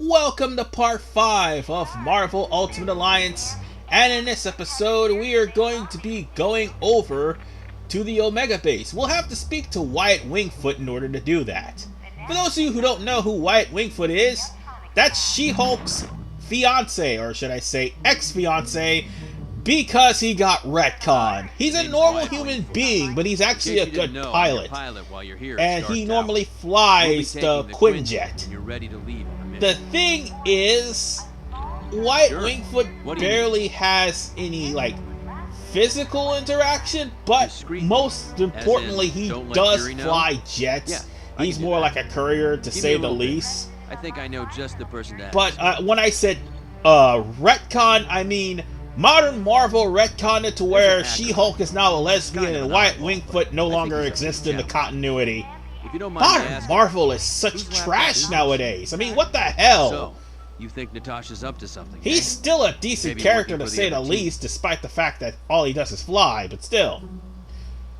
Welcome to part 5 of Marvel Ultimate Alliance, and in this episode we are going to be going over to the Omega base. We'll have to speak to Wyatt Wingfoot in order to do that. For those of you who don't know who Wyatt Wingfoot is, that's She-Hulk's fiance, or should I say ex-fiance, because he got retconned. He's a normal human being, but he's actually a good pilot. And he normally flies the Quinjet. The thing is, Wyatt Wingfoot barely has any, physical interaction, but most importantly, he does fly jets. He's more like a courier, to say the least. I think I know just the person to ask. But when I said retcon, I mean modern Marvel retconned it to where She-Hulk is now a lesbian and Wyatt Wingfoot no longer exists in the continuity. If you don't mind Modern Marvel is such trash nowadays. I mean, what the hell? So, you think Natasha's up to something? He's still a decent character to say the least, despite the fact that all he does is fly, but still.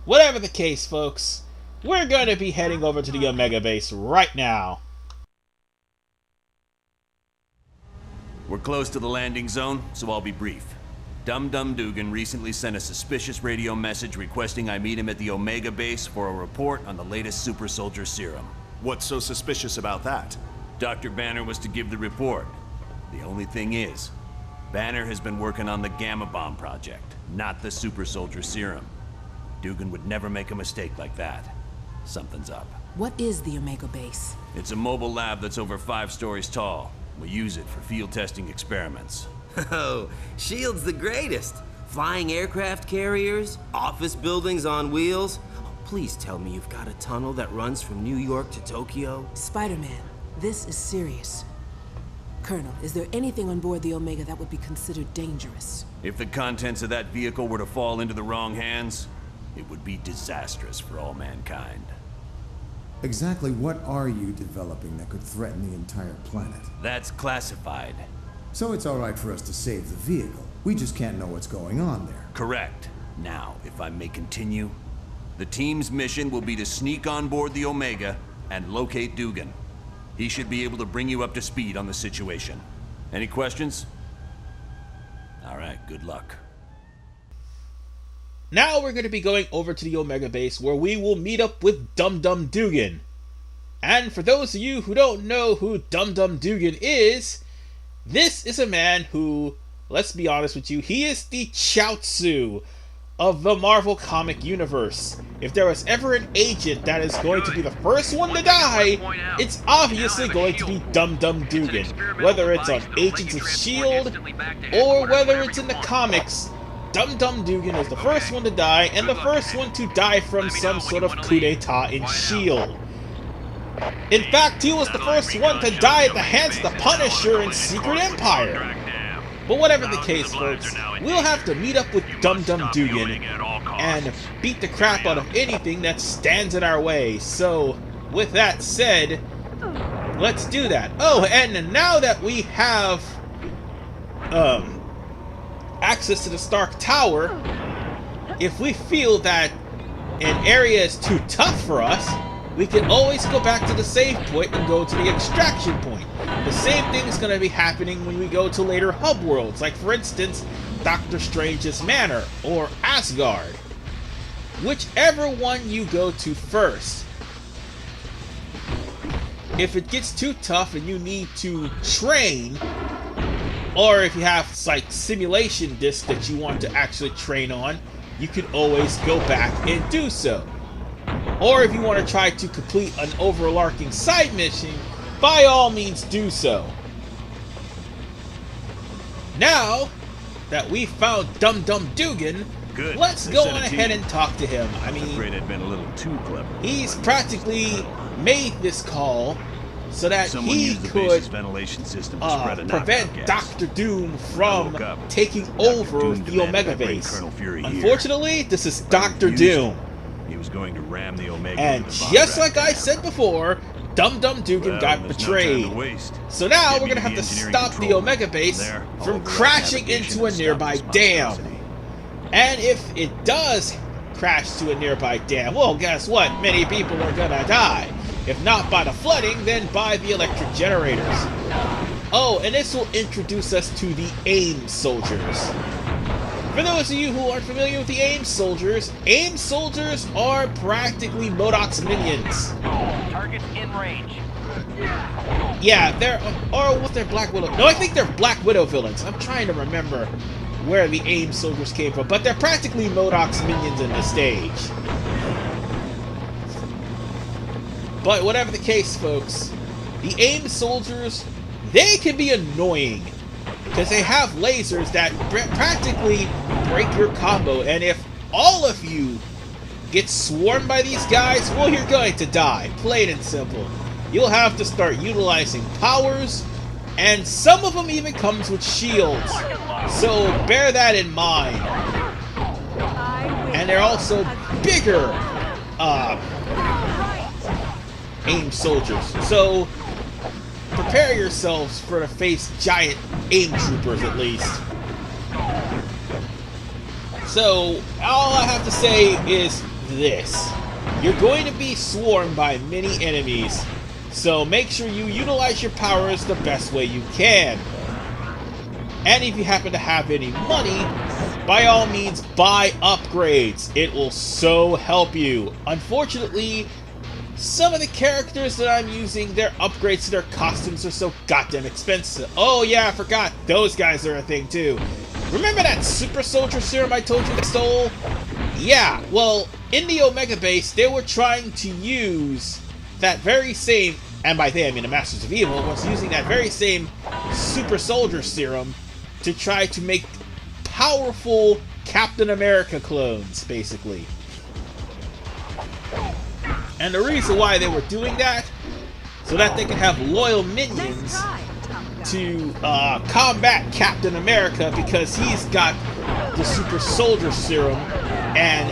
Whatever the case, folks, we're going to be heading over to the Omega base right now. We're close to the landing zone, so I'll be brief. Dum Dum Dugan recently sent a suspicious radio message requesting I meet him at the Omega base for a report on the latest super soldier serum. What's so suspicious about that? Dr. Banner was to give the report. The only thing is, Banner has been working on the Gamma Bomb project, not the super soldier serum. Dugan would never make a mistake like that. Something's up. What is the Omega base? It's a mobile lab that's over 5 stories tall. We use it for field testing experiments. Oh, S.H.I.E.L.D.'s the greatest. Flying aircraft carriers, office buildings on wheels. Oh, please tell me you've got a tunnel that runs from New York to Tokyo. Spider-Man, this is serious. Colonel, is there anything on board the Omega that would be considered dangerous? If the contents of that vehicle were to fall into the wrong hands, it would be disastrous for all mankind. Exactly what are you developing that could threaten the entire planet? That's classified. So it's all right for us to save the vehicle. We just can't know what's going on there. Correct. Now, if I may continue, the team's mission will be to sneak on board the Omega and locate Dugan. He should be able to bring you up to speed on the situation. Any questions? All right, good luck. Now we're going to be going over to the Omega base where we will meet up with Dum Dum Dugan. And for those of you who don't know who Dum Dum Dugan is, this is a man who, let's be honest with you, he is the Chaozu of the Marvel comic universe. If there was ever an agent that is going to be the first one to die, it's obviously going to be Dum Dum Dugan. Whether it's on Agents of S.H.I.E.L.D. or whether it's in the comics, Dum Dum Dugan is the first one to die and the first one to die from some sort of coup d'etat in S.H.I.E.L.D. In fact, he was the first one to die at the hands of the Punisher in Secret Empire. But whatever the case, folks, we'll have to meet up with Dum Dum Dugan and beat the crap out of anything that stands in our way. So, with that said, let's do that. Oh, and now that we have access to the Stark Tower, if we feel that an area is too tough for us, we can always go back to the save point and go to the extraction point. The same thing is going to be happening when we go to later hub worlds, like for instance, Doctor Strange's Manor or Asgard. Whichever one you go to first. If it gets too tough and you need to train, or if you have simulation discs that you want to actually train on, you can always go back and do so. Or if you want to try to complete an overarching side mission, by all means do so. Now that we've found Dum Dum Dugan, let's go on ahead and talk to him. I mean, Afraid I'd been a little too clever. He's practically made this call so that he could prevent Dr. Doom from taking over the Omega base. Unfortunately, this is Dr. Doom. He was going to ram the Omega. And just like I said before, Dum Dum Dugan got betrayed. So now we're going to have to stop the Omega base from crashing into a nearby dam. And if it does crash to a nearby dam, well, guess what? Many people are going to die. If not by the flooding, then by the electric generators. Oh, and this will introduce us to the AIM soldiers. For those of you who aren't familiar with the AIM soldiers are practically MODOK's minions. Target's in range. Yeah, or what's their Black Widow? No, I think they're Black Widow villains. I'm trying to remember where the AIM soldiers came from, but they're practically MODOK's minions in this stage. But whatever the case, folks, the AIM soldiers, they can be annoying because they have lasers that practically break your combo, and if all of you get swarmed by these guys, well, you're going to die, plain and simple. You'll have to start utilizing powers, and some of them even comes with shields, so bear that in mind. And they're also bigger AIM soldiers, so prepare yourselves for to face giant AIM troopers at least. So, all I have to say is this. You're going to be swarmed by many enemies, so make sure you utilize your powers the best way you can. And if you happen to have any money, by all means buy upgrades. It will so help you. Unfortunately, some of the characters that I'm using, their upgrades to their costumes are so goddamn expensive. Oh yeah, I forgot. Those guys are a thing too. Remember that super soldier serum I told you I stole? Yeah, well, in the Omega base, they were trying to use that very same, and by they I mean the Masters of Evil, was using that very same super soldier serum to try to make powerful Captain America clones, basically. And the reason why they were doing that, so that they could have loyal minions to combat Captain America, because he's got the super soldier serum, and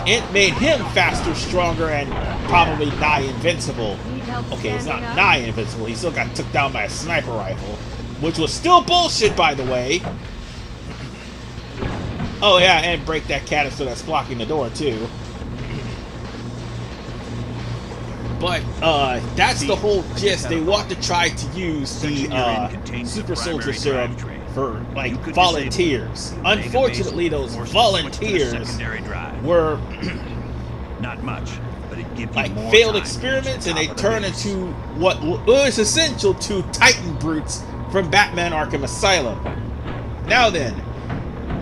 it made him faster, stronger, and probably nigh invincible. Okay, it's not nigh invincible, he still got took down by a sniper rifle, which was still bullshit, by the way. Oh yeah, and break that canister that's blocking the door too. But that's the whole gist. They want to try to use the super soldier serum for like volunteers. Unfortunately, those volunteers were Not much, but it gives you like more failed time experiments, to and the they top of the turn base. into what was essential to Titan brutes from Batman Arkham Asylum. Now then,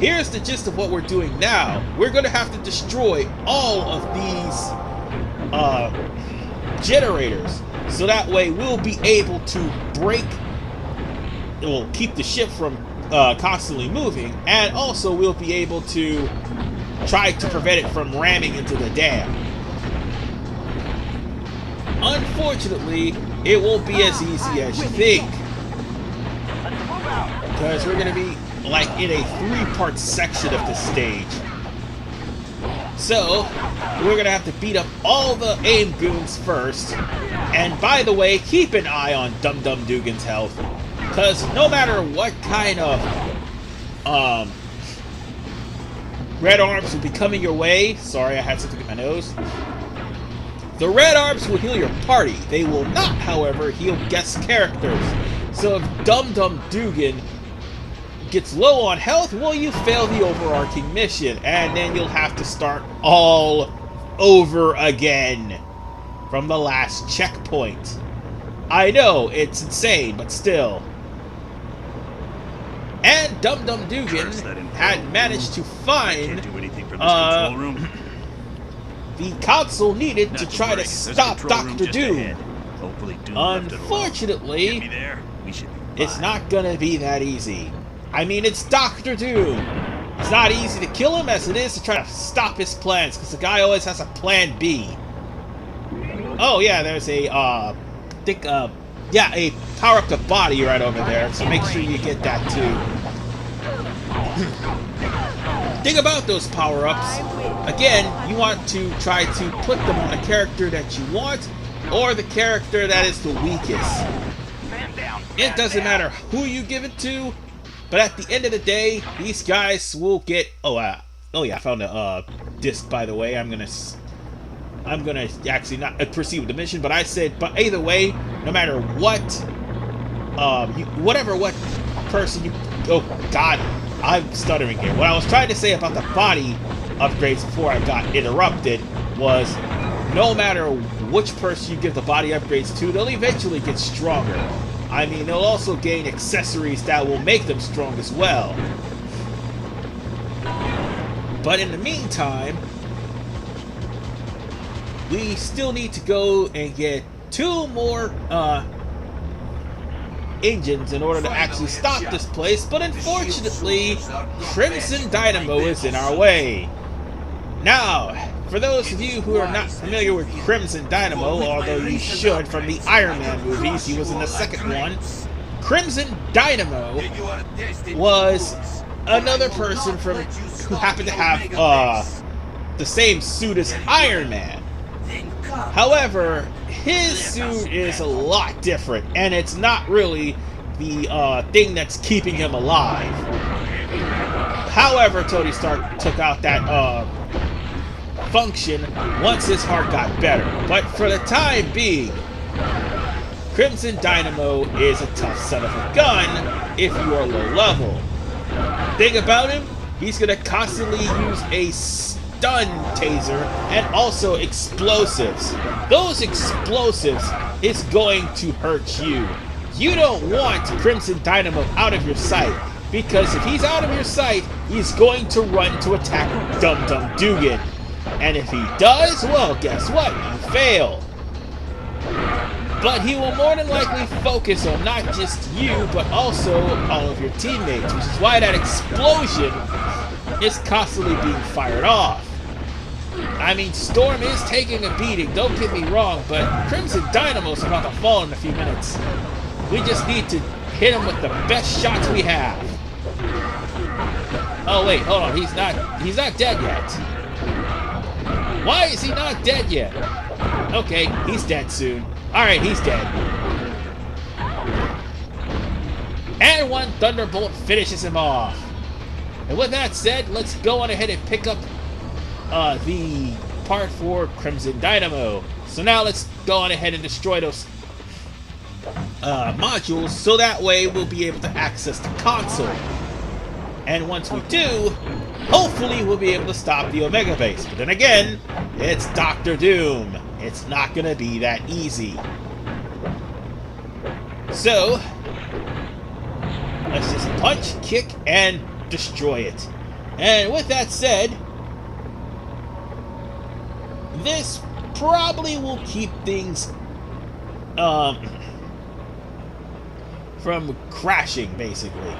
here's the gist of what we're doing now. We're going to have to destroy all of these generators, so that way we'll be able to break, it will keep the ship from constantly moving, and also we'll be able to try to prevent it from ramming into the dam. Unfortunately, it won't be as easy as you think, because we're going to be like in a 3-part section of the stage. So, we're going to have to beat up all the AIM goons first. And by the way, keep an eye on Dum Dum Dugan's health, because no matter what kind of red arms will be coming your way. Sorry, I had something in my nose. The red arms will heal your party. They will not, however, heal guest characters. So if Dum Dum Dugan gets low on health, well, you fail the overarching mission, and then you'll have to start all over again from the last checkpoint. I know, it's insane, but still. And Dum Dum Dugan had managed to find Can't do anything from this control room. the console needed Not to try worry, to there's a stop control room Dr. just Doom. ahead. Hopefully Doom left it alone. Unfortunately, Get me there, we should be it's fine. not gonna be that easy. I mean, it's Dr. Doom. It's not easy to kill him as it is to try to stop his plans, because the guy always has a plan B. Oh yeah, there's a, a power up the body right over there, so make sure you get that too. Thing about those power-ups, again, you want to try to put them on a character that you want, or the character that is the weakest. It doesn't matter who you give it to, but at the end of the day, these guys will get... Oh yeah, I found a disc, by the way. I'm gonna actually not proceed with the mission, but I said, but either way, no matter what what person you, oh god, I'm stuttering here. What I was trying to say about the body upgrades before I got interrupted was, no matter which person you give the body upgrades to, they'll eventually get stronger. I mean, they'll also gain accessories that will make them strong as well. But in the meantime, we still need to go and get 2 more engines in order to actually stop this place, but unfortunately, Crimson Dynamo is in our way. Now, for those of you who are not familiar with Crimson Dynamo, although you should from the Iron Man movies, he was in the second one, Crimson Dynamo was another person from who happened to have the same suit as Iron Man. However, his suit is a lot different, and it's not really the thing that's keeping him alive. However, Tony Stark took out that function once his heart got better. But for the time being, Crimson Dynamo is a tough son of a gun if you are low level. Thing about him, he's going to constantly use a stun taser and also explosives. Those explosives is going to hurt you. You don't want Crimson Dynamo out of your sight, because if he's out of your sight, he's going to run to attack Dum Dum Dugan. And if he does, well, guess what? You fail. But he will more than likely focus on not just you, but also all of your teammates, which is why that explosion is constantly being fired off. I mean, Storm is taking a beating, don't get me wrong, but Crimson Dynamo's about to fall in a few minutes. We just need to hit him with the best shots we have. Oh wait, hold on, he's not dead yet. Why is he not dead yet? Okay, he's dead soon. Alright, he's dead. And one Thunderbolt finishes him off. And with that said, let's go on ahead and pick up the part for Crimson Dynamo. So now let's go on ahead and destroy those modules, so that way we'll be able to access the console. And once we do, hopefully we'll be able to stop the Omega Base. But then again, it's Dr. Doom. It's not gonna be that easy. So, let's just punch, kick, and destroy it. And with that said, this probably will keep things from crashing, basically.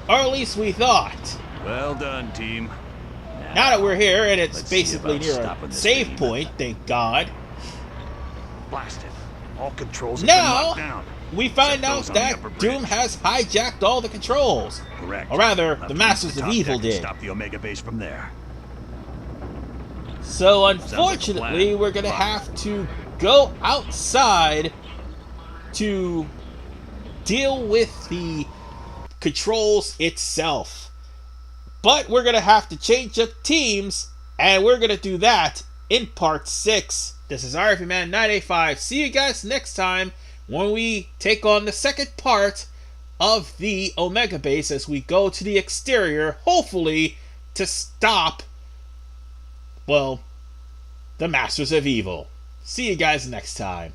Or at least we thought. Well done, team. Now that we're here, and it's Let's see basically about near stopping a this save thing. point, thank God. Blast it. All controls have been Now, locked down. we find Except out those on the that upper bridge. Doom has hijacked all the controls. Correct. Or rather, Left the to Masters the of top Evil deck and did. Stop the Omega Base from there. So like a unfortunately, plan. we're gonna have to go outside to deal with the controls itself. But we're gonna have to change up teams, and we're gonna do that in part 6. This is RFman 985. See you guys next time when we take on the second part of the Omega Base as we go to the exterior, hopefully to stop, well, the Masters of Evil. See you guys next time.